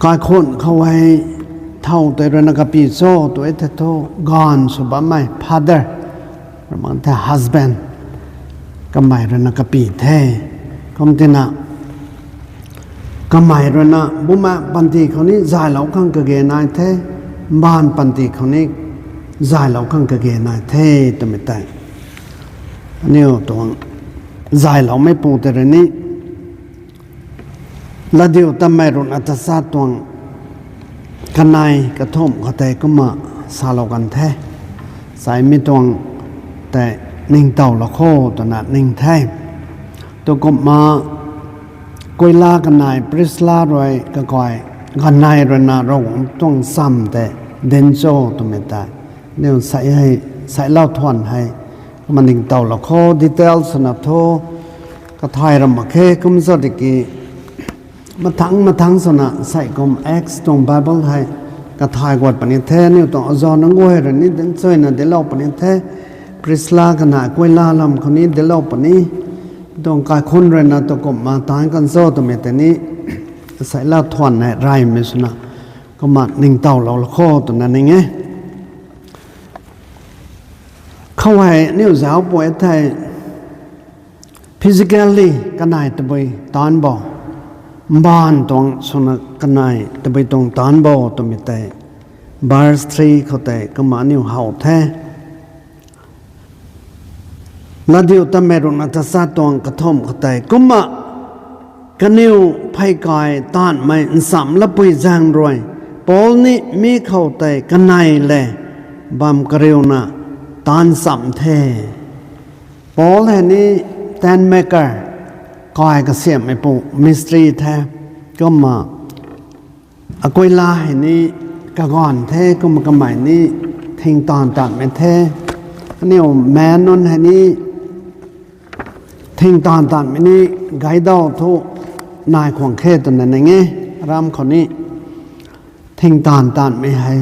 กายคนเขาไว้เท่าตัวรณกปีโซตัวเอตโตกอนสุบะไม่ father ประมาณแต่ husband ก็ไม่รณกปีแท้ก็มตินะก็ไม่รณะบุมาปันติเขานี้ใจเหล่าขังกะเกนายแท้บ้านปันติเขานี้ใจเหล่าขังกะเกนายแท้ตัวไม่ได้อันนี้ตัวใจเหล่าไม่ปูแต่เรื่องนี้แล้วเดี๋ยวทำไมรุนอัตสาตัวขนายกระทมเขาแต่ก็มาสาลกันแท้สายไม่ตวงแต่นิ่งเต่าละโคตัวนั้นนิ่งแท้ตัวก็มากุยลากันนายปริสลารวยก็ก่อยกันนายรณรงค์ต้องซ้ำแต่เดนโซตัวไม่ได้เนี่ยใส่ให้ใส่เล่าทวนให้มันนิ่งเต่าละโคดีเทลสนับโทก็ทายรำมาเคคุมสติกีมาทั้งสนะใส่กลม X ตรงไบเบิลให้กระทายกวดปนิเทนี่ต้องอจอนังโวยเรนี่เดินช่วยนะเดลเอาปนิเทปริสลากันนะกุยลาลำคนนี้เดลเอาปนี้ต้องการคนเรนะตกมาตายกันโซ่ตัวเมตนี้ใส่ละทวนในไรไม่สนะก็มาหนึ่งเต่าเราละข้อตัวนั้นเองไงเข้าไว้นิ้วสาวป่วยไทย physically กันนายตะบยตอนบ่บ้านตรงสนกันนายตะบยตรงตอนบ่ตัวเมตบาร์สตรีเขาแต่ก็มานิ้วเห่าแท้แล้วเดี๋ยวตะเมรุนัตสาตวงกระทมเขาแต่ก็มากันนิ้วไพ่กายต้านไม่สำละปุยจางรวยปอลนี่มีเขาแต่กันนายแหละบำกระเรียวนะตานสำเทปอลแห่นี้แตนเมเกอร์กายกระเสียมไม่ปูมิสตรีแท้ก็มาอกุยลาแห่นี้กะก่อนแท้ก็มากระหมายนี้ทิ้งตอนตัดไม่แท้นี่แม่นนแห่นี้ทิ้งตอนตัดไม่นี้ไกด์ดาวทุนายของเขตตัวนั้นไงรำคนนี้ทิ้งตอนตัดไม่ให้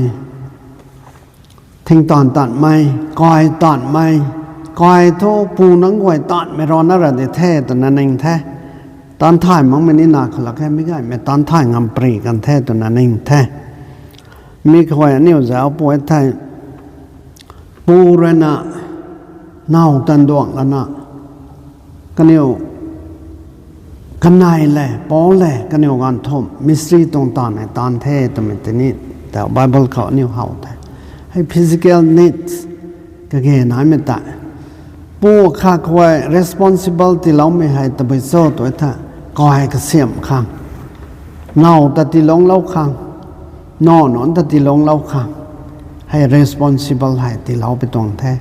ทิ้งตอนตัดไม่กอยตัดไม่กอยทุปูนังกวยตัดไม่รอนั่นแหละแท้ตัวนั้นเองแท้ตอนถ่ายมั้งไม่นี่นาขลักแค่ไม่ได้แม้ตอนถ่ายงำปรีกันแท้ตัวนั้นเองแท้มีคอยนิ้วสาวป่วยไทยปูเรนะเน่าตันดวงแล้วนะกันนิ้วกันนายแหละป้อแหละกันนิ้วกันทมมิสทรีตรงตอนในตอนเทตัวมันตัวนี้แต่ไบเบิลเขานิ้วเห่าแต่ให้ physical needs ก็แค่ไหนไม่ตายปูข้าคอย responsible ที่เราไม่ให้ตะไปโซ่ตัวท่าก็ให้กระเสียมข้างเน่าแต่ที่ลงเล่าข้างนอนแต่ที่ลงเล่าข้างให้ responsible ให้ที่เราไปตรงแท้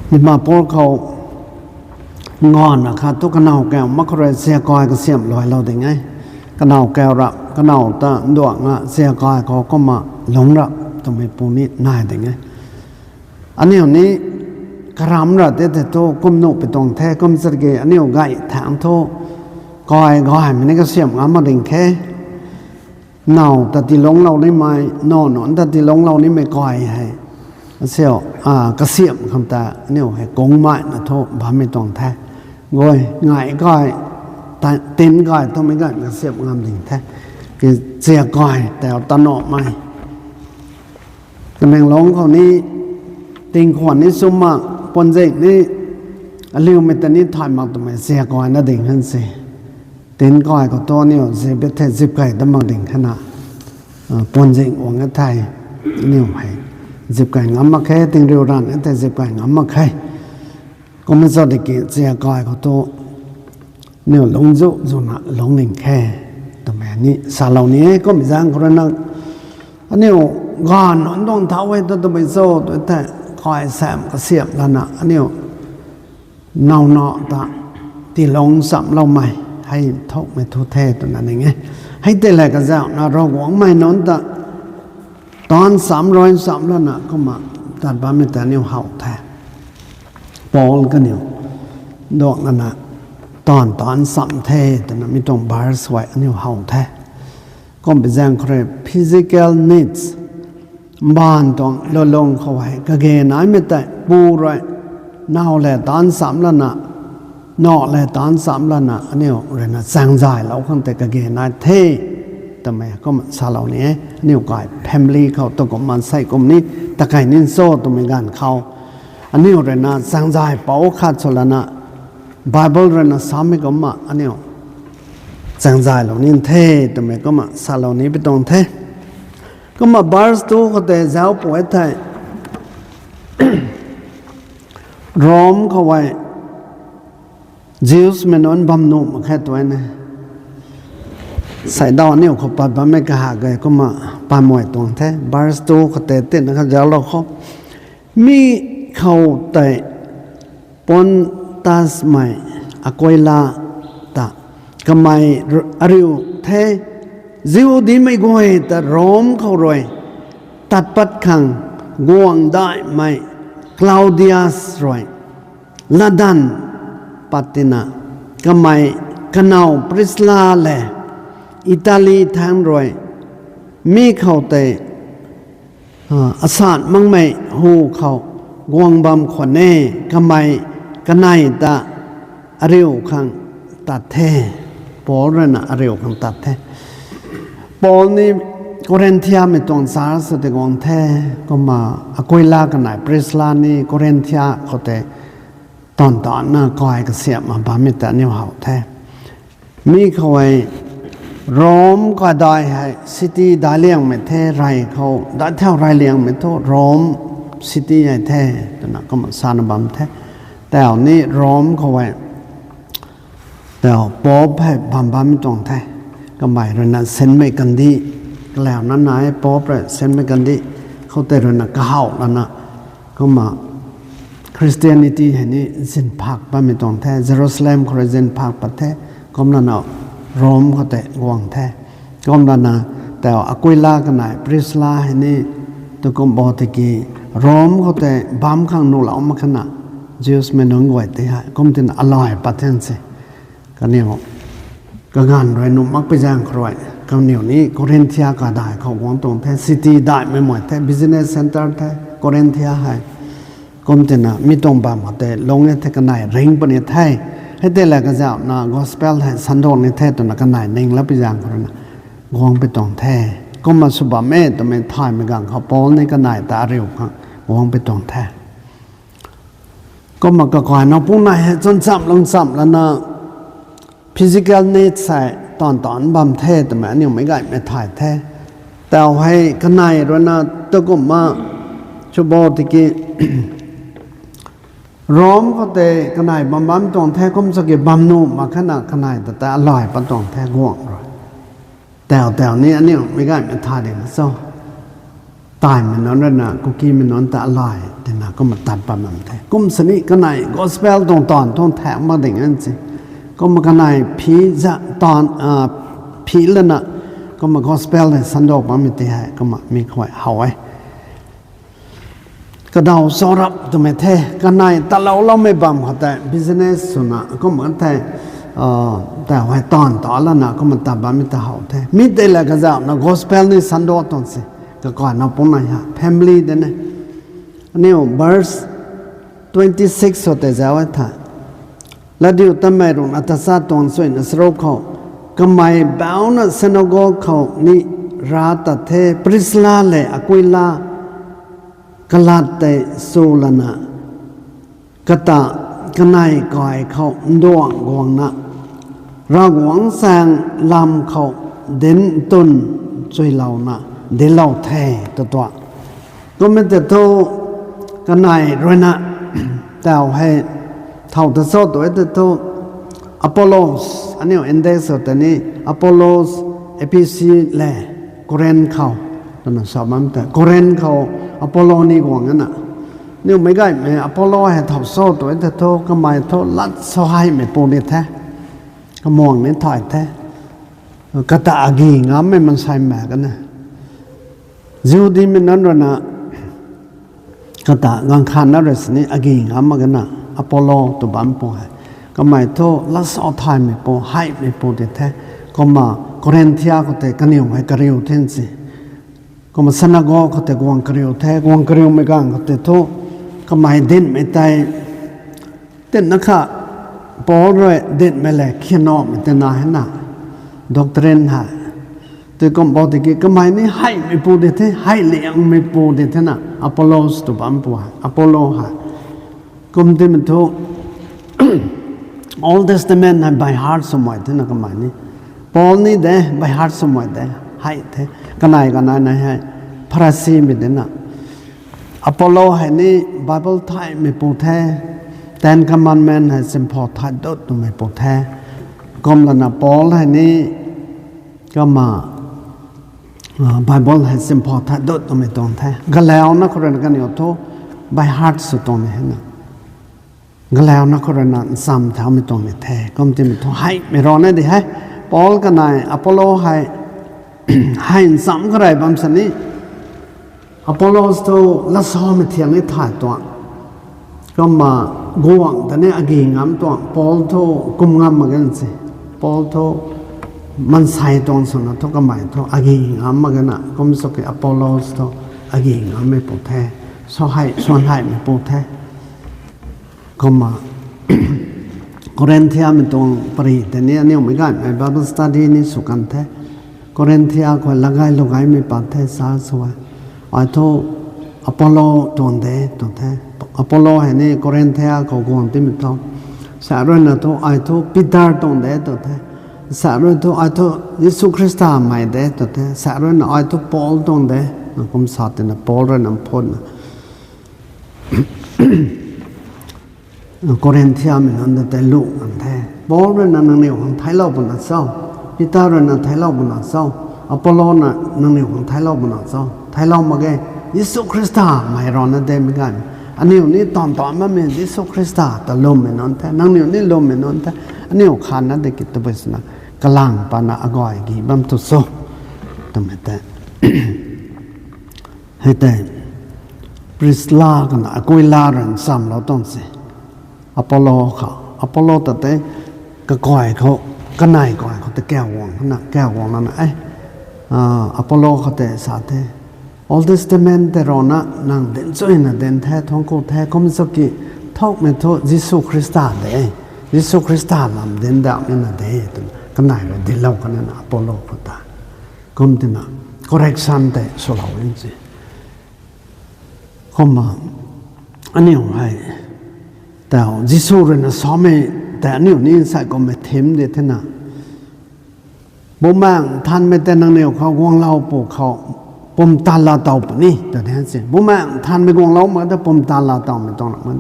นี่มาพวกเขางอนนะครับทุกกระเนาแก้วมักเลยเสียกอยก็เสียมลอยเราได้ไงกระเนาแก้วรับกระเนาตาดวงเสียกอยเขาก็มาหลงรับต้องไปปูนี้นายได้ไงอันนี้กรำระแต่โตก้มโนไปตรงแท้ก้มสะเกอันนี้ไก่ถางโตกอยมันนี่ก็เสียมงามาดึงแค่เน่าแต่ที่ลงเราได้ไหมนอนแต่ที่ลงเรานี่ไม่กอยให้เสียวกระเสียมคำตาเนี่ยให้กงไม้นะโทบ้าไม่ต้องแท้โวยง่ายก้อยเต้นก้อยต้องไม่ก้อยกระเสียมงามดึงแท้คือเสียก้อยแต่ตะโนไม่ตำแหน่งลงเขานี้ติงขวัญนี่ซุ่มมากปนเจกนี่เลี้ยวไม่แต่นี่ถ่ายมาทำไมเสียก้อยน่าดึงขึ้นสิเต้นก้อยก็ตัวนี่เสียเป็นเทศ10 ไก่ตั้งมาดึงขนาดปนเจกวงกันไทยนี่ให้10 ไก่งำมาแค่ติงเรียวรันแต่10 ไก่งำมาแค่ก็ไม่สอดกิเสียก้อยก็ตัวเนี่ยลงจุนะลงหนึ่งแค่ตัวแม่นี้สาเหล่านี้ก็ไม่สร้างคนนั้นอันนี้ก่อนนอนต้องเท้าไว้ตัวไปโซ่ตัวแต่คอยแซมก็เสียบแล้วนะอันนี้เนาตาที่ลงสับเราใหม่ให้ทกไม่ทุเทตัวนั้นอย่างเงี้ยให้เตะแหลกกันเจ้านะเราหวังไม่นอนตาตอน303แล้วนะก็มาตัดบ้านไม่แต่เนี่ยเห่าแท้ปอลก็เนี่ยดอกนั่นนะตอนสัมเทแต่นั้นไม่ต้องบาร์สไว้เนี่ยเห่าแท้ก็เป็นแรงเครบ physical needs บ้านต้องลงเขาไว้ก็เกณฑ์ไหนไม่แต่ปูไรเน่าแหละตอน3แล้วนะนอกแหละตอน3แล้วนะอันนี้เรื่องนะแสงใจเราข้างแต่ก็เกณฑ์ไหนเท ทำไมก็ซาเหล่านี้นิ้วก่อยแฟมิลี่เขาตัวกมันใส่กมนี้ตะไคร่นินโซ่ตัวไม่กันเขาอันนี้เรนะสังใจเป่าขาดสละนะไบเบิลเรนะสามีก็มาอันนี้สังใจเหล่านี้เท่ตัวไม่ก็มาซาเหล่านี้ไปตรงเท่ก็มาบาร์สตูก็แต่เจ้าป่วยไทยร้อมเขาไว้จิวส์มันนอนบำนุมาแค่ตัวนี้ใส่ดาวนี่เขาปัดไม่กระหากเลยก็มาปามวยตรงแท้บาร์สตูเขาแต่เต้นนะครับเจ้าเราเขามีเขาแต่ปนตาสมัยอกอยลาตะกำไมอริวแท้จิวดีไม่กวยแต่ร้อมเขารวยตัดปัดขังง่วงได้ไหมคลาวเดียสรวยลาดันปัตตินากำไมกันเอาปริสลาแลอิตาลีทางรวยมีเขาแต่อาสาดมั่งไม่หูเขากวงบำขวัญเน่กำไมกันไนตาอริวขังตัดแท้ปอลนะอริวขังตัดแท้ปอลนี่กอรินเทียไม่ต้องสารสุดกองแท้ก็มาอกอยลากันไหนปริสลานี่กอรินเทียเขาแต่ตอนน่ะก้อยก็เสียมาบามิตรนิ้วเห่าแท้มีเขาไว้โรมก็ได้ให้ซิตี้ได้เลี้ยงไม่แท้ไรเขาได้เท่าไรเลี้ยงไม่โทษโรมซิตี้ใหญ่แท้ตัวนั้นก็มาสานบัมแท้แต่อันนี้โรมเขาไว้แต่ป๊อบให้บัมไม่ตรงแท้ก็หมายถึงนั้นเส้นไม่กันดีแล้วนั้นนายป๊อบเลยเส้นไม่กันดีเขาแต่เรื่องนั้นก็เห่าแล้วนะก็มาคริสเตียนิตี้เห็นนี่เส้นผักบ้านไม่ตรงแท้เยรูซาเล็มคริสเตียนผักประเทศก็นั่นเอาโรมเขาแต่กวางแท้ก็นั่นนะแต่อกุยลากันไหนปริสลาเห็นนี่ตัวก็บอกตะกี้โรมเขาแต่บ้ามข้างนู้นเรามาขนาดจิวส์ไม่น้องไหวแต่ฮะก็มันอร่อยประเทศสิก็เนี่ยก็งานรวยนุ่มมักไปจ้างครอยก็เหนียวนี้โคเรนเทียก็ได้เขากวางตรงแท้ซิตี้ได้ไม่หมดแท้บิสเนสเซ็นเตอร์แท้โคเรนเทียให้ก็มันนะมีตรงบ้ามแต่ลงเนี่ยแท้กันไหนเร่งปนเนี่ยแท้ให้แต่ละก็จะนะกอสเปลให้สันโดษในแท้ตัวนักกันไหนหนึ่งแล้วไปอย่างคนนั้นกวางไปตรงแท้ก็มาสุบะแม่ตัวไม่ทายไม่กังเขาปอลในกันไหนตาเร็วครับกวางไปตรงแท้ก็มากระกอยน้องผู้นายจนซ้ำลงซ้ำแล้วนะฟิสิกอลเนตใส่ตอนบำแท้แต่แม่เนี่ยไม่ไกลไม่ถ่ายแท้แต่เอาให้กันไหนด้วยนะตัวก็มาชั่วโมงตะกี้ร้อมเขาแต่ขนาดบำตรงแท้ก็มันจะเก็บบำนุ่มมาขนาดแต่อร่อยปันตรงแท้ง่วงเลยแต่นี้อันนี้ไม่ได้ไม่ทานเองซ้อตายมันนอนแล้วนะกุกกี้มันนอนแต่อร่อยแต่นะก็มาตัดปันมันแท้กุมสนิขนาดก็สเปลตรงแท้มาอย่างนั้นสิก็มาขนาดผีจะตอนผีแล้วนะก็มาก็สเปลเลยสันโดษมันไม่ตีให้ก็มามีข่อยเอาไว้ก็เดาสรับตัวไม่แท้กันในแต่เราไม่บังเขาแต่ business สุนะก็เหมือนแต่ไว้ตอนแล้วนะก็มันตัดบ้าไม่ตัดเขาแท้มิได้เลยก็จะนะ gospel นี่สันโดษตรงสิก็ก่อนเราปุ่นนะฮะ family เดนนี่ verse 26สุดแต่จะว่าท่าแล้วดิวตั้งไม่รู้อัตสาตรงส่วนสรุปเขาก็ไม่บ่าวนะ synagogue เขานี่ราตเทปริสลาเลยอกุยลากลาดแต่สูลนะกะตะกะไนก่อยเขาดวงกวงนะเราหวังแสงลำเขาเด่นตุนช่วยเรานะเด่นเราแท้ตัวก็ไม่แต่โตกะไนรวยนะแต่ให้เท่าที่สอดตัวแต่โตอพอลโลสอันนี้อินเดสตัวนี้อพอลโลสเอพิซีแลโคเรนเขาตอนนั้นสอบมันแต่โคเรนเขาอพอลโลนี่กว่างั้นน่ะนี่ไม่ได้ไม่อพอลโลให้ทับโซ่ตัวแต่โตก็ไม่โตลัดสายไม่ปูนี่แท้ก็มองนี่ถอยแท้ก็ตาอากีงามไม่มันใส่แม่กันนะจิวดีมันนั่นวะนะก็ตากังขันนั่นสินี่อากีงามมากันนะอพอลโลตัวบัมปูให้ก็ไม่โตลัดสายไทยไม่ปูให้ไม่ปูนี่แท้ก็มาโคเรนเทียก็แต่กันนิ่งให้กระเรียวเท่นสิก็มาสนาโกเขาแต่กวางกระเรียวแท้กวางกระเรียวไม่กังเขาแต่โตก็ไม่เด่นไม่ตายเด่นนะคะปอเลยเด่นไม่แหลกเขียนออกไม่แต่นาให้หนักด็อกเตอร์ฮะ ตัวกบติกิก็ไม่นี่ให้ไม่ปูเดเทให้เลี้ยงไม่ปูเดเทน่ะอพอลโลสตุบัมปัวอพอลโลฮะกุมที่มันทุ Old Testament ให้ by heart สมัยเท่านั้นก็หมายนี้ปอลนี่เด้ by heart สมัยเด้ให้เท่กันไหนให้พระซีมิเดน่ะอพอลโลให้นี่ Bible ไทยไม่ปูแท้ Ten Commandment ให้ simple ไทยดดไม่ปูแท้ก็มันนะปอลให้นี่ก็มาBible ให้ simple ไทยดดไม่ตรงแท้ก็แล้วนะคนนั้นกันอยู่ทุก by heart สุดตรงนี้นะก็แล้วนะคนนั้นซ้ำเท่าไม่ตรงไม่แท้ก็มันจะไม่ต้องให้ไม่รอนะดิให้ปอลกันไหนอพอลโลให้ให้ซ้ำก็ได้บางสันนี้อพอลโลสโตละซ้อมไม่เที่ยงไม่ถ่ายตัวก็มากวงแต่เนี่ยอกีงามตัวปอลโตกุมงามเหมือนกันสิปอลโตมันใส่ตรงส่วนนั้นทุกข์หมายทุกอกีงามเหมือนกันนะก็มีสกิอพอลโลสโตอกีงามไม่ปวดแท้ส่วนให้ไม่ปวดแท้ก็มา โครินธีมันตรงปริแต่เนี่ยไม่กันไอ้ Bible study นี่สุกันแท้โครินธีคนละไงลูกไอ้ไม่ปัดแท้สาสวยไอ้ทุอพอลโลตรงเดตรงแท้อพอลโลเห็นนี่โครินธีเขากวนที่มันตรงสารนั้นทุไอ้ทุปีเตอร์ตรงเดตรงแท้สารนั้นทุไอ้ทุยิสุคริสต์ไม่เดตรงแท้สารนั้นไอ้ทุปอลตรงเดผมสาธิตนะปอลเรนน้ำพ่นโครินธีมันนั่นแต่ลูกอันแท้ปอลเรนนั่นเนี่ยของไทยเราบนนั้นเศร้าปีเตอร์เรนนั่นไทยเราบนนั้นเศร้าอพอลโลนั่นเนี่ยของไทยเราบนนั้นเศร้าไทยเรามาแกยิสุคริสต์ไม่รอนั่นเต็มกันอันนี้นี่ตอนมันมียิสุคริสต์แต่ลมไม่นอนแท้นั่งนี่ลมไม่นอนแท้อันนี้ขานั่นเด็กกิตเบสนะกลางปานะอากอยกี่บัมตุโซทำไมแต่ให้แต่ปริสลากันนะกุยลาเรนซ้ำเราต้องสิอพอลโลเขาอพอลโลแต่ก็ก่อยเขาก็นายก่อยเขาแต่แก้ววงนั่นแก้ววงนั่นอพอลโลเขาแต่สาเทOld Testament แต่เรานะนั่งเดินช่วยนะเดินแท้ท้องกูแท้ก็ไม่สักกี่ทอกไม่ทอกยิสุคริสต์เดยิสุคริสต์ลำเดินดาวนี่นะเดก็นายเลยเดินเล่ากันนะอพอลโลก็ตาก็มันนะ correction แต่สลาวนี่สิก็มาอันนี้ให้แต่ยิสุเรนสอมแต่อันนี้นี่ใส่ก็ไม่เต็มเด็ดนะบ่มั่งท่านไม่แต่นางเหนียวเขาวงเล่าปลูกเขาปมตาลาเต่าปนี่แต่แท้สิบุมาท่านไม่กวงเราเหมือนแต่ปมตาลาเต่าไม่ต้องหรอกมัน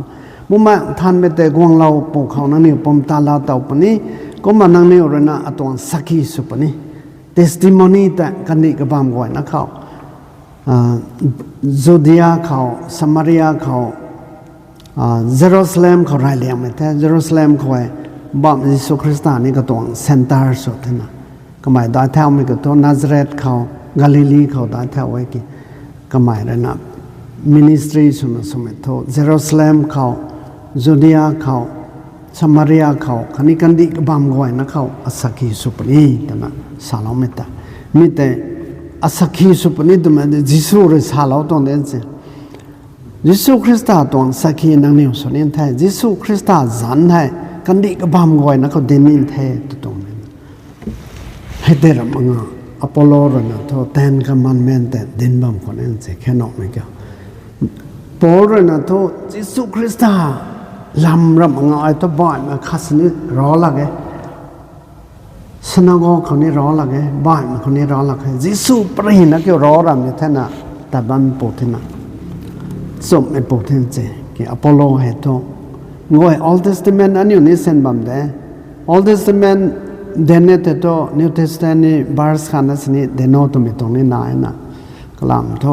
บุมาท่านไม่แต่กวงเราปลูกเขานั่นนี่ปมตาลาเต่าปนี่ก็มานั่งนี่เรนะตัวสักขีสุปนี่ testimony แต่กันนี่ก็บางก่อนนะเขาจูเดียเขาสมารียเขาเยรูซาเล็มเขาไรเลี้ยงไม่แต่เยรูซาเล็มเขาบ้านยิสุคริสต์นี่ก็ตัวเซ็นเตอร์สุดนะก็หมายได้เท่าไม่ก็ตัวนาซาเรตเขากาลิลีเขาได้เท่าไว้กี่ก็หมายได้นะมินิสทรีส่วนสมัยโตเยรูซาเล็มเขาจูเดียเขาสมารียเขาคันนี้กันดีก็บางก่อนนะเขาอาสักขีสุปนีแต่นะสาลามิตามิแต่อาสักขีสุปนีตัวมันยิสุริสาลาตรงเดินสิยิสุคริสต์ตัวสักขีนังนิวส่วนนี้แท้ยิสุคริสต์จันแท้กันดีก็บางก่อนนะเขาเดินนินแท้ตรงนี้ให้เดรมังอพอลโลนะทอแทนคำมันแม่นแต่ดินบำคนนั้นสิแค่นอกไม่เกี่ยวปอลนะทอยิสุคริสต์ลำรำงไอ้ตัวบ้านมาคัสนิรอละแกสนากคนนี้รอละแกบ้านคนนี้รอละแกยิสุปรินะเกี่ยวรอรำเนี่ยท่านน่ะแต่บ้านปูทินะสมไม่ปูทินเจกี่อพอลโลเหตุงวย Old Testament อันนี้นี่เส้นบำเด Old Testamentเดนเนตโต New Testament นี่บาร์สขันนั้นนี่เดนโนตมีตรงนี้นายนะกลามโต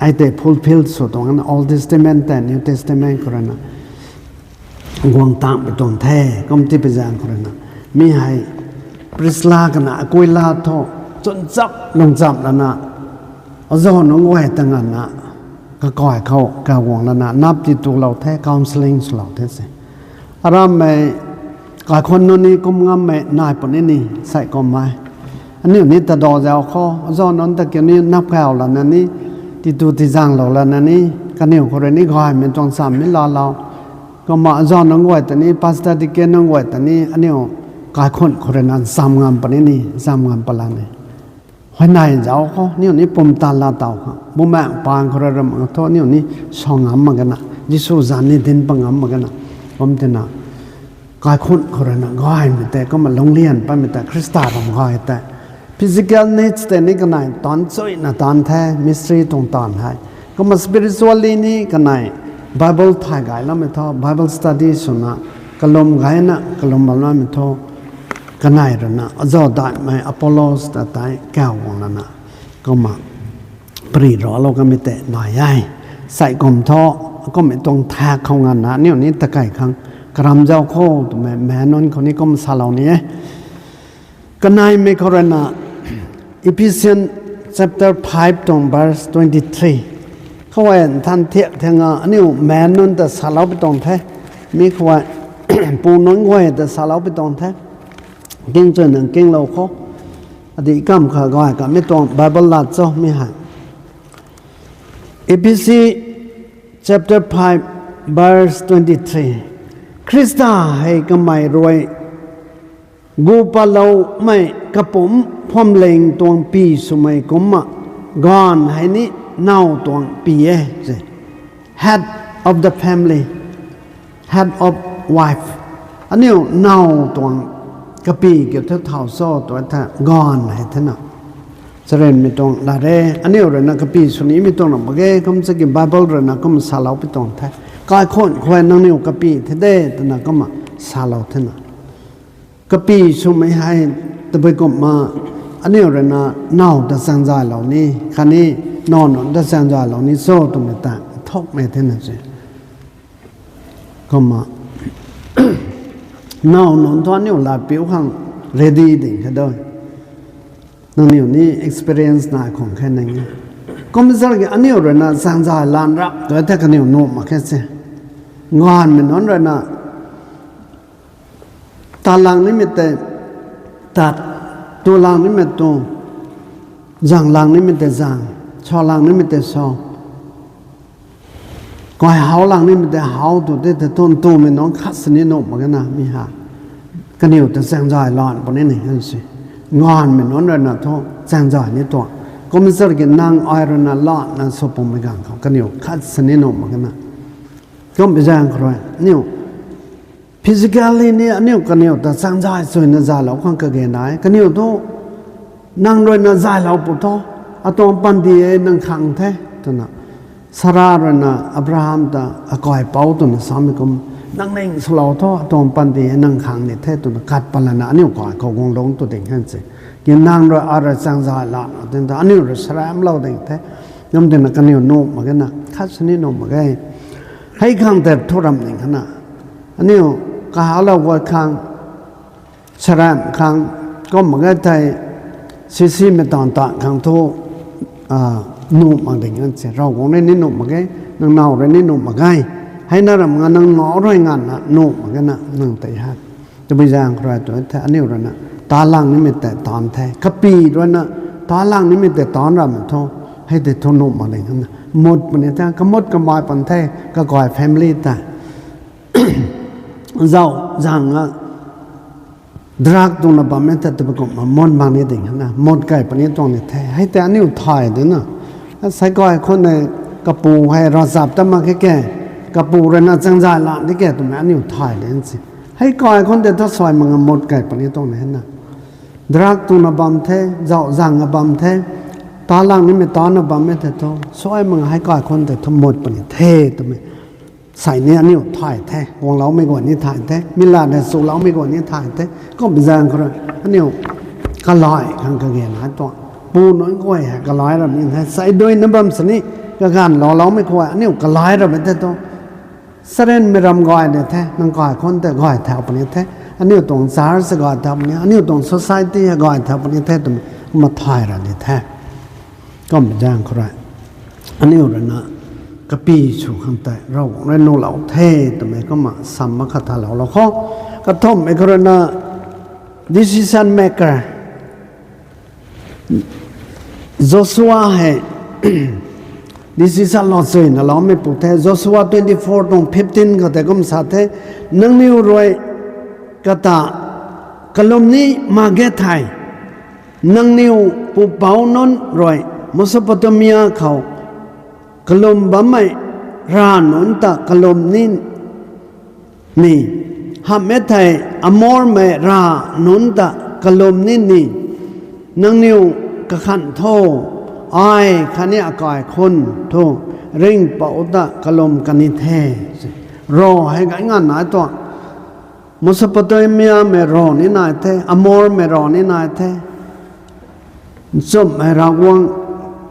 ไอเตfulfill สุดตรงนั้น Old Testament แต่ New Testament ก็แล้วนะกวางตามไปตรงแท้ก็ไม่ที่ไปจานก็แล้วนะมีให้ปริศลากันนะกุยลาโตจนจับลงจับแล้วนะเอาโซนน้องไว้ตั้งนั้นนะก็ก่อยเขากาวงแล้วนะนับที่ตัวเราแท้ counseling เราแท้สิอารามไม่กายคนนู้นนี่กุมงามไม่นายปนนี่ใส่ก็ไม่อันนี้นี่แต่ดอจะเอาข้อย้อนนั้นแต่เกี่ยวนี้นับแก้วแล้วนั่นนี่ที่ตัวที่จ้างเราแล้วนั่นนี่กันนี่คนนี้ก็ให้มันจงสามมิลลาเราก็มาย้อนน้องไว้แต่นี้พาสต้าที่เกี่ยน้องไว้แต่นี้อันนี้กายคนนั้นสามงามปนนี่สามงามปลานี่ห วันไหนเจ้าเขาเนี่ยนี่ปุ่มตาลาเต่าเขาบุแม่ปางเขาเริ่มเขาท้อเนี่ยนี่สองงามมากันนะยิสูจานี่ดินปังงามมากันนะผมจะนะกายคุณเขาเรื่องง่ายไม่แต่ก็มาลงเรียนไปไม่แต่คริสต์ทำง่ายแต่ physical needs แต่นี่กันไหนตอนสวยนะตอนแท้ mystery ตรงตอนให้ก็มา spiritually นี่กันไหน Bible ถ่ายไกแล้วไม่ท้อ Bible study สุนะกลมไกนะกลมบาลไม่ท้อกันไหนแล้วนะอาจารย์ได้ไหมอพอลโลสแต่ได้แก้วของนั้นนะก็มาปรีรอเราก็ไม่แต่หน่อยใหญ่ใส่กลมท้อก็ไม่ต้องแทกเข้างานนะเนี่ยนี่ตะไก่ครั้งกรำเจ้าโคตรแม่นนคนนี้ก็มาสาเหล่านี้กันไหนไม่ขอรนะ Ephesians chapter 5ตรง verse 23เขาว่าท่านเทียบเทียงอันนี้แม่นนแต่สาเหล่าไปตรงแท้มีเขาว่า ปูนนว่าแต่สาเหล่าไปตรงแท้เก่งจนหนึ่งเก่งเราเขาอดีตกรรมข้าก็ให้กับไม่ตรง Bible ลัดเจ้าไม่หัน Ephesians chapter 5 verse 23คริสต์ให้กำไมรวยกูปะเราไม่กระผมพร้อมเลงตวงปีสมัยกุมะก่อนให้นี้เน่าตวงปีhead of the family head of wife อันนี้เน่าตวงกะปีเกี่ยวกับเท้าโซ่ตัวท่าก่อนให้ท่านน่ะเสร็จไม่ต้องลาเรอันนี้เรื่องนักกะปีส่วนนี้ไม่ต้องหรอกเมื่อกี้เขาจะกินไบเบิลเรื่องนักก็มาสาเราไปตรงแท้ก็ไอ้คนคอยนั่งนิ้วกะปีเท่เด้แต่นักก็มาสาเราท่านน่ะกะปีช่วยไม่ให้แต่ไปกบมาอันนี้เรื่องน่ะเน่าแต่สังใจเหล่านี้คันนี้นอนแต่สังใจเหล่านี้โซ่ตรงไม่ต่างทกไม่ท่านน่ะสิก็มาน่านอนทอนนี่ลาเปียวข้าง ready ดิ่งแค่ด้วยนั่นนี่ experience หน้าของแค่นั้นก็ไม่ใช่อันนี้เรื่องน่ะสังใจลานรักแต่ถ้ากันนี่โน้มมาแค่เสียงานมันนั่นเรื่องน่ะตาลังนี่ไม่แต่ตัดตัวลังนี่ไม่ตัวจางลังนี่ไม่แต่จางชอลังนี่ไม่แต่ชอก็ให้หาวลังนี่ไม่แต่หาวตัวแต่ต้นตัวมันน้องคัดสนิทโน้มมากันนะมีหากันนี่แต่สังใจลานปนนี้นี่นั่นสิงานมันนั่นเรื่องน่ะท้องสังใจนี่ตัวก็ไม่ใช่กันนางไอรอนน่ะลานนั่นสปมไม่กันเขากันนี่คัดสนิทโน้มมากันนะก็ไม่ใช่ใครนี่physically เนี่ยอันนี้ก็เนี่ยแต่สังใจสวยน่าจะเราคงเกิดได้กันเนี่ยตัวนั่งด้วยน่าจะเราปุ๊บตัวอะตอมปันดีนั่งขังแท้ตัวน่ะสาราระน่ะอับราฮัมตาอากอยเป้าตัวน่ะสามีก็นั่งเล่งสลาวตัวอะตอมปันดีนั่งขังเนี่ยแท้ตัวน่ะกัดปลานะอันนี้ก็เขาคงลงตัวเด็กนั่นสิกินนั่งด้วยอะไรสังใจละแต่อันนี้เราสลามเราเด็กแท้ย่อมเดินกันเนี่ยโน้มมากันนะคัดสนิทโน้มมากันให้ขังแต่ทุรำหนึ่งขนาดอันนี้ก็หาเราว่าครั้งชรามครั้งก็เหมือนกับไทยซีไม่ตอนต่างครั้งทุกนุ่มมาอย่างนั้นเสียเราคงได้นิดนุ่มมาไงนางเนาได้นิดนุ่มมาไงให้น่ารำงานนางหนอร้อยงานนะนุ่มมากันนะนางแต่ฮักจะไปย่างใครตัวแท้อันนี้เรานะตาล่างนี่ไม่แต่ตอนแท้กะปีด้วยนะตาล่างนี่ไม่แต่ตอนรำท้อให้แต่ทนุ่มมาอย่างนั้นหมดมันเนี่ยถ้าก็หมดก็มาปันแท้ก็ก่อยแฟมิลี่แต่เจ้าจังอ่ะดรักตรงนั้นบ้านแม่แต่ตัวก็มามอนบางนี่ดิ่งนะมอนไก่ปนี้ตรงนี้แท้ให้แต่อันนี้ถ่ายด้วยนะใส่ก้อยคนในกระปูให้เราสับตั้งมาแก่กระปูเรน่าจังใจละที่แก่ตรงนั้นอันนี้ถ่ายเลยสิให้ก้อยคนเดียวถ้าซอยมันมอนไก่ปนี้ตรงนี้นะดรักตรงนั้นบ้านแท้เจ้าจังอ่ะบ้านแท้ตาล่างนี่ไม่ตอนนะบ้านแม่แต่ตัวซอยมันให้ก้อยคนเดียวทั้งหมดปนี้เท่ตรงนี้ใส่เนี่ยนี่ถ่ายแท้วงเราไม่กว่านี้ถ่ายแท้มิลาแต่สูเราไม่กว่านี้ถ่ายแท้ก็เป็นแรงครับอันนี้ก็ลอยข้างกระเกนหาตัวปูน้อยก้อยก็ลอยเราเป็นแท้ใส่ด้วยน้ำมันสนิก็การเราไม่กว่าอันนี้ก็ลอยเราเป็นแท้ตัวเสร็จไม่รำก้อยเนี่ยแท้นั่งก้อยคนแต่ก้อยแถวปนี้แท้อันนี้ตรงสารสก้อยแถวนี้อันนี้ตรง society ก้อยแถวปนี้แท้ตัวมาถ่ายเราเนี่ยแท้ก็เป็นแรงครับอันนี้เรานะกะปีชูคำแต่เราเรนโนเหล่าเท่แต่ไม่ก็มาสัมมาคาถาเราเขากระทมไอ้กรณา decision maker Joshua ให้ decision เราสวยนะเราไม่พูดแต่ Joshua 24ตรง15ก็แต่ก็มาสัตย์นั่งนิ้วรวยกระตากลมนี้มาเกตไทย นังนิวปูเปานนรอยมสปตเมียเขากลมบะไม่รานนตะกลมนี่ฮัมเมไทยอมอร์เมรานนตะกลมนี่นังนิวกะขันโทไอคันนี้อากายคนโทริงเป่าตะกลมกันนิเทรอให้กันงานไหนตัวมุสปตเมียเมรอนี่นายเทอมอร์เมรอนี่นายเทจบให้เราวง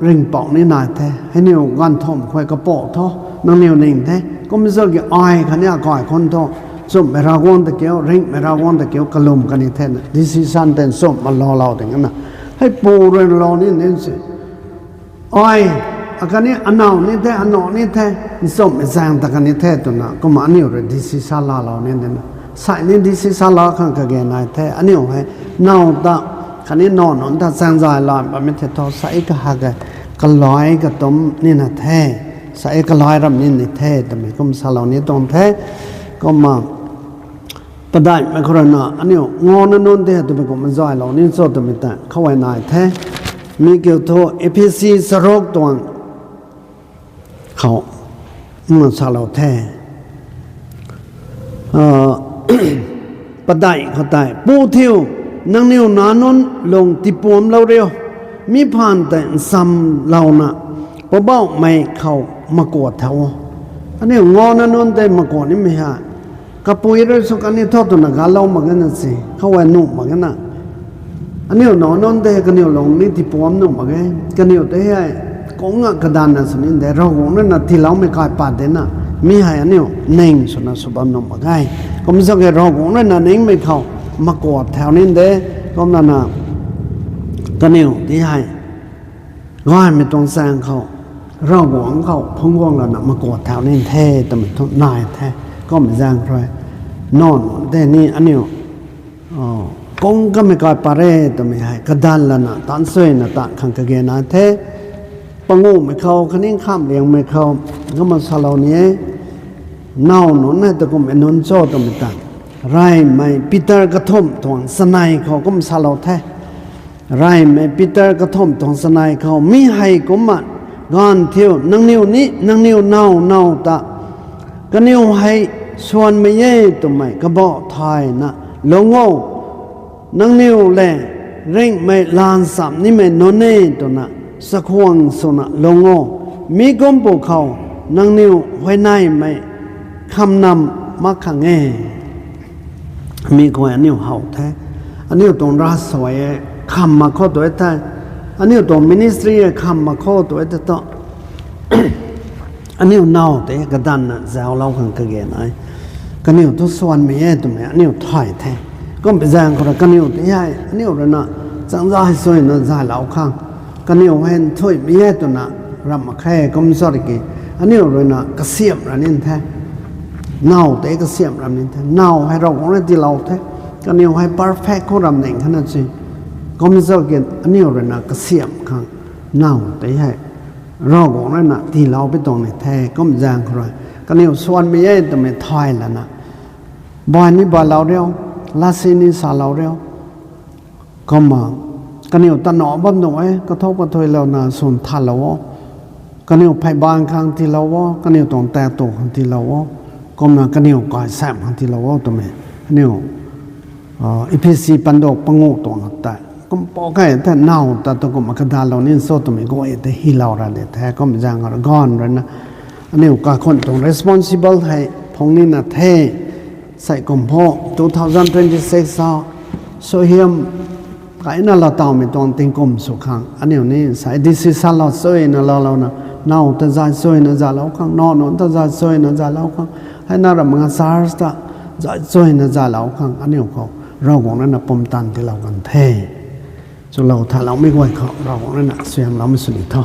ริงเป่านี่นายเทให้นิวกันทอมคอยกระโปะท้อนังนิวนิ่งเทก็ไม่รู้กี่ไอคันนี้อากายคนโทจบให้เราวงตะเกียวริงให้เราวงตะเกียวกลมกันนิเทนะดิสิสันเต็นจบมารอเราอย่างนั้นนะให้ปูเรนรอนี่นี่สิอ้อยอาการนี้อันnàoนี่แท้อันนอนี่แท้สมแสงตะกันนี่แท้ตัวน่ะก็มาอันนี้เลยดิสิซาลาเราเนี่ยนะใส่นี่ดิสิซาลาข้างกะเกนายแท้อันนี้ให้นาวตะคันนี้นอนตะแสงใจลาบไม่แท้ทอใส่กะหากะกะลอยกะต้มนี่น่ะแท้ใส่กะลอยรำนี่นี่แท้แต่ไม่ก็ซาลานี่ตรงแท้ก็มาปะได้ไม่ครนะอันนี้งอนั่นนู่นแท้ตัวไม่ก็มันใจเรานี่สดตัวไม่แต่เข้าไว้นายแท้มีเกี่ยวโทเอพีซีสโรกตัวเขามันสาเราแท้ปะได้เขาตายปูเที่ยวนังนิ้วนานนลงติปวมเราเร็วมีผ่านแต่ซ้ำเราน่ะพอเบ้าไม่เขามากวดเท่าอันนี้งอนั่นนู่นแต่มากวดนี่ไม่ฮะกระปุยเรื่องสุกันนี่ทอดตัวนักเราเหมือนกันนะสิเขาไว้นุ่มเหมือนกันนะอันนี้นอนเตะกันเนี่ยลงนี่ที่ปวมนุ่มเหมือนกันกันเนี่ยเตะให้กงกระดานนั่นสินี่แต่เราคงนั่นน่ะที่เราไม่กลายปาดเด่นน่ะมีให้อันนี้เน่งสุนัขสุบันนุ่มเหมือนกันก็ไม่ใช่แค่เราคงนั่นน่ะเน่งไม่เข้ามากอดแถวนี้เด้ก็นั่นน่ะกันเนี่ยที่ให้ง่ายไม่ต้องแซงเขาเราหวงเขาพงวงเราน่ะมากอดแถวนี้แท้แต่ไม่ทุนนายแท้ก็ไม่แซงใครนอนแต่นี่อันนี้กงก็ไม่กลายปาเร่ตัวไม่ให้กระดานละนะตันสวยนะตันขังกะเกนาเทปงูไม่เข้าคันนี้ข้ามเลี้ยงไม่เข้าก็มาสลาวนี้เน่าหนุนให้ตะกุมเอ็นนโจตัวไม่ตันไรไม่ปีเตอร์กระทมทวงสนายเขาก็มาสลาวแท้ไรไม่ปีเตอร์กระทมทวงสนายเขามีให้ก็มางานเที่ยวนังนิ้วนี้นังนิ้วเน่าตะก็นิ้วให้ชวนไม่เย่ตัวไม่กระบอกไทยนะลงโง่นังนิ้วแหล่เร่งไม่ลานสับนี่ไม่นอนเน่ตัวน่ะสักห่วงสุนัลงโง่มีก้มปูเขานังนิ้วไว้ในไม่คำนำมักขังเงมีคนอันนิ้วเห่าแท้อันนิ้วตรงรัสสวยคำมาข้อตัวแท้อันนิ้วตรงมินิสทรีคำมาข้อตัวแท้ต่ออันนิ้วเน่าแต่กระดันน่ะแซวเราขังกระเกนไอ้กันนิ้วทุกส่วนไม่แย่ตัวไม่อันนิ้วถอยแท้ก็ไปแซงคนละกันนิ้วที่ใหญ่อันนิ้วเลยนะจังใจสวยนะใจเหล่าข้างกันนิ้วเห็นถ้วยไม่แย่ตัวน่ะรำมาแค่ก็ไม่สอดกี่อันนิ้วเลยนะกระเสียมระนี่แท้เน่าแต่กระเสียมระนี่แท้เน่าให้เราของเราที่เราแท้กันนิ้วให้ perfect ของรำหนึ่งขนาดสิก็ไม่สอดกี่อันนิ้วเลยนะกระเสียมข้างเน่าแต่ใหญ่เราของเราน่ะที่เราไปตรงนี้แท้ก็ไม่แซงคนละกันนิ้วส่วนไม่แย่ตัวไม่ถอยแล้วนะบอยนี่บอยเราเดียวลาสินิสาเราเร็วก็มากันเนี่ยตะหนอบ้านตรงไอ้กระทบกระทอยเรานะส่วนทันเรากันเนี่ยไพ่บางครั้งที่เราว่ากันเนี่ยตรงแต่ตัวครั้งที่เราว่าก็มากันเนี่ยก่อยแสบครั้งที่เราว่าตัวแม่เนี่ยอีพีซีปันดกปังงูตัวแต่ก็ปอกไก่แต่เน่าแต่ตัวก็มากระดานเราเนี่ยโซ่ตัวแม่ก็ไอ้แต่ฮิลาเราเนี่ยแท้ก็ไม่จางเราก้อนเลยนะอันนี้ก็คนตรง responsible ให้พงนี่นะเท่ใส่กลมพ่อ2026โซเฮียมไก่น่าเราเต่าไม่ต้องติงกลมสุขังอันนี้ใส่ดิสิสัลเราสวยนะเรานะเน่าแต่ใจสวยนะใจเราข้างนอนแต่ใจสวยนะใจเราข้างให้น่าเรามังสารสตะใจสวยนะใจเราข้างอันนี้เขาเราของนั้นนะปมตันที่เรากันเท่จนเราถ้าเราไม่ไหวเขาเราของนั้นนะเสียงเราไม่สุดเท่า